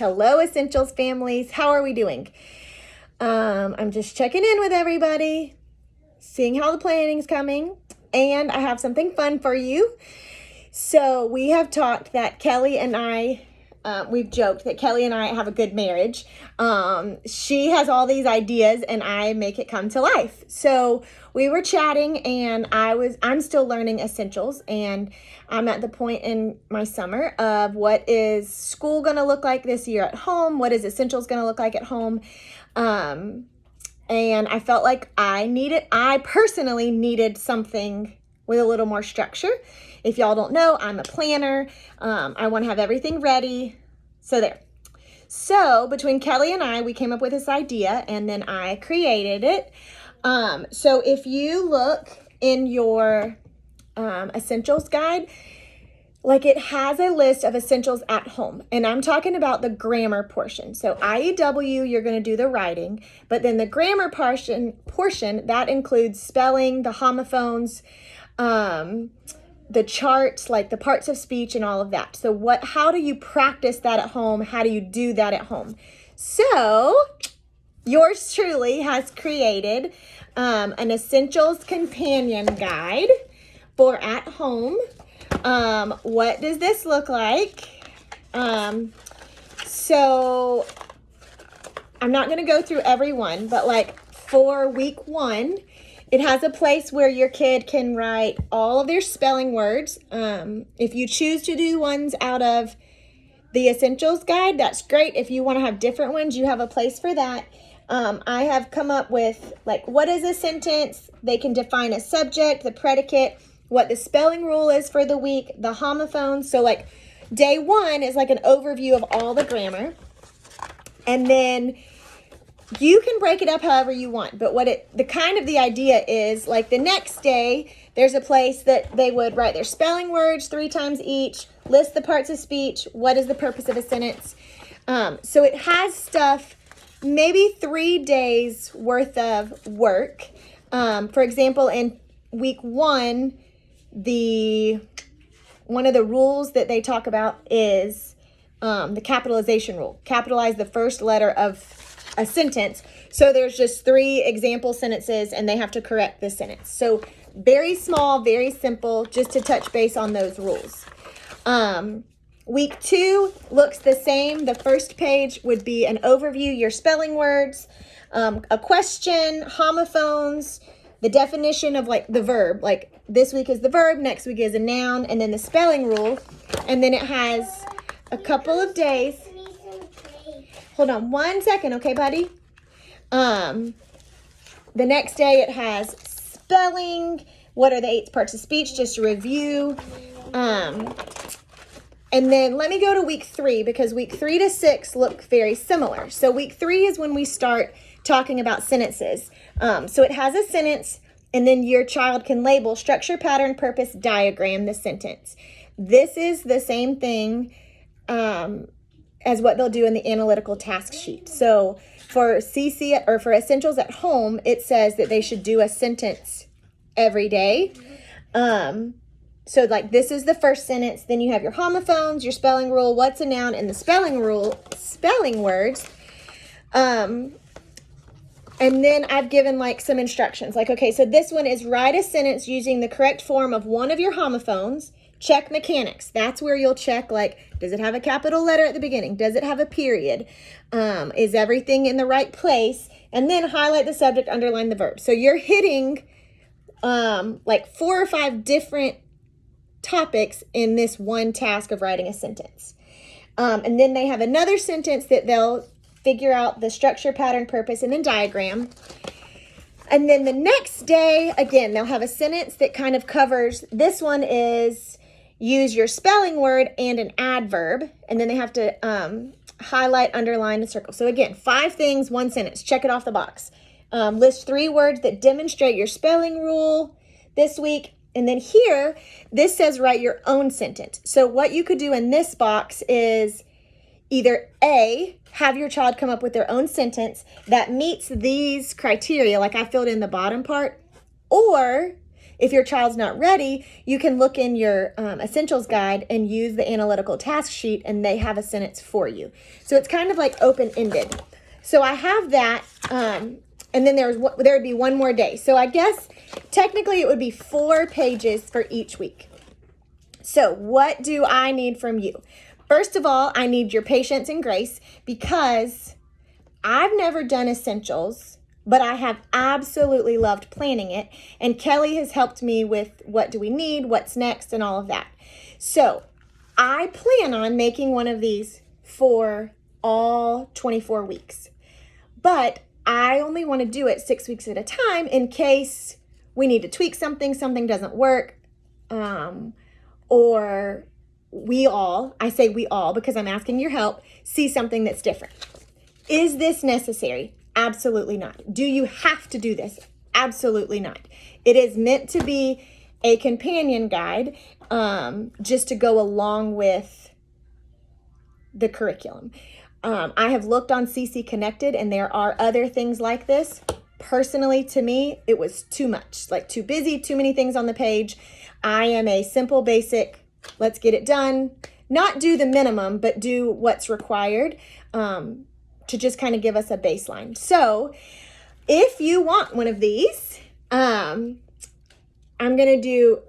Hello, Essentials families. How are we doing? I'm just checking in with everybody, seeing how the planning's coming, and I have something fun for you. So we have talked that Kelly and I, we've joked that Kelly and I have a good marriage. She has all these ideas and I make it come to life. So we were chatting and I'm still learning essentials, and I'm at the point in my summer of what is school going to look like this year at home? What is essentials going to look like at home? And I felt like I personally needed something with a little more structure. If y'all don't know, I'm a planner. I want to have everything ready. So there. So between Kelly and I, we came up with this idea and then I created it. So if you look in your essentials guide, like it has a list of essentials at home, and I'm talking about the grammar portion. So IEW, you're going to do the writing, but then the grammar portion that includes spelling, the homophones, the charts, like the parts of speech and all of that. So how do you practice that at home? How do you do that at home? So yours truly has created an essentials companion guide for at home. What does this look like? So I'm not going to go through every one, but like for week 1, it has a place where your kid can write all of their spelling words. If you choose to do ones out of the essentials guide, that's great. If you want to have different ones, you have a place for that. I have come up with like, what is a sentence? They can define a subject, the predicate, what the spelling rule is for the week, the homophones. So like day 1 is like an overview of all the grammar. And then you can break it up however you want. But the idea is like the next day, there's a place that they would write their spelling words 3 times each, list the parts of speech, what is the purpose of a sentence. So it has stuff, maybe 3 days worth of work. For example, in week 1, one of the rules that they talk about is the capitalization rule. Capitalize the first letter of a sentence. So there's just 3 example sentences and they have to correct the sentence. So very small, very simple, just to touch base on those rules. Week 2 looks the same. The first page would be an overview, your spelling words, a question, homophones, the definition of like the verb, like this week is the verb, next week is a noun, and then the spelling rule. And then it has a couple of days. Hold on 1 second, okay, buddy? The next day it has spelling. What are the 8 parts of speech? Just a review. And then let me go to week 3 because week 3 to 6 look very similar. So week 3 is when we start talking about sentences. So it has a sentence, and then your child can label structure, pattern, purpose, diagram the sentence. This is the same thing as what they'll do in the analytical task sheet. So for CC or for essentials at home, it says that they should do a sentence every day. So like this is the first sentence, then you have your homophones, your spelling rule, what's a noun, and the spelling words. And then I've given like some instructions like, okay, so this one is write a sentence using the correct form of one of your homophones. Check mechanics. That's where you'll check, like, does it have a capital letter at the beginning? Does it have a period? Is everything in the right place? And then highlight the subject, underline the verb. So you're hitting like 4 or 5 different topics in this one task of writing a sentence. And then they have another sentence that they'll figure out the structure, pattern, purpose, and then diagram. And then the next day, again, they'll have a sentence that kind of covers, this one is use your spelling word and an adverb. And then they have to highlight, underline, and circle. So again, 5 things, 1 sentence. Check it off the box. List 3 words that demonstrate your spelling rule this week. And then here, this says write your own sentence. So what you could do in this box is either A, have your child come up with their own sentence that meets these criteria, like I filled in the bottom part, or if your child's not ready, you can look in your essentials guide and use the analytical task sheet, and they have a sentence for you. So it's kind of like open-ended. So I have that, and then there would be one more day. So I guess technically it would be 4 pages for each week. So what do I need from you? First of all, I need your patience and grace, because I've never done essentials, but I have absolutely loved planning it. And Kelly has helped me with what do we need, what's next, and all of that. So I plan on making one of these for all 24 weeks. But I only want to do it 6 weeks at a time in case we need to tweak something doesn't work, or I say we all because I'm asking your help, see something that's different. Is this necessary? Absolutely not. Do you have to do this? Absolutely not. It is meant to be a companion guide, just to go along with the curriculum. I have looked on CC Connected, and there are other things like this. Personally, to me, it was too much, like too busy, too many things on the page. I am a simple, basic, let's get it done. Not do the minimum, but do what's required, to just kind of give us a baseline. So if you want one of these, I'm going to do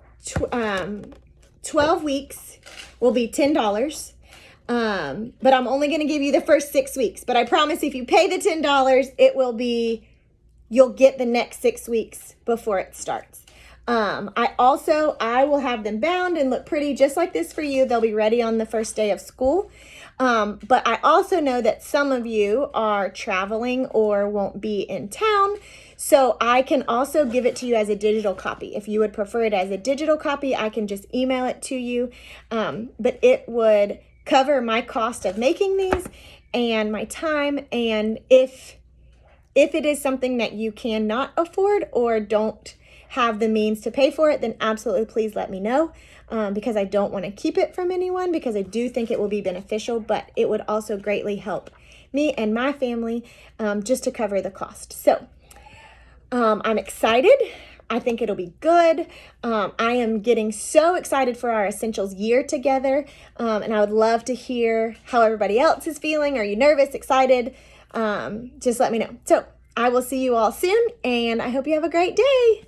12 weeks will be $10. But I'm only going to give you the first 6 weeks. But I promise if you pay the $10, you'll get the next 6 weeks before it starts. I will have them bound and look pretty just like this for you. They'll be ready on the first day of school. But I also know that some of you are traveling or won't be in town. So I can also give it to you as a digital copy. If you would prefer it as a digital copy, I can just email it to you. But it would cover my cost of making these and my time. And if it is something that you cannot afford or don't have the means to pay for it, then absolutely please let me know, because I don't want to keep it from anyone, because I do think it will be beneficial, but it would also greatly help me and my family, just to cover the cost. So I'm excited. I think it'll be good. I am getting so excited for our Essentials year together, and I would love to hear how everybody else is feeling. Are you nervous, excited? Just let me know. So I will see you all soon, and I hope you have a great day.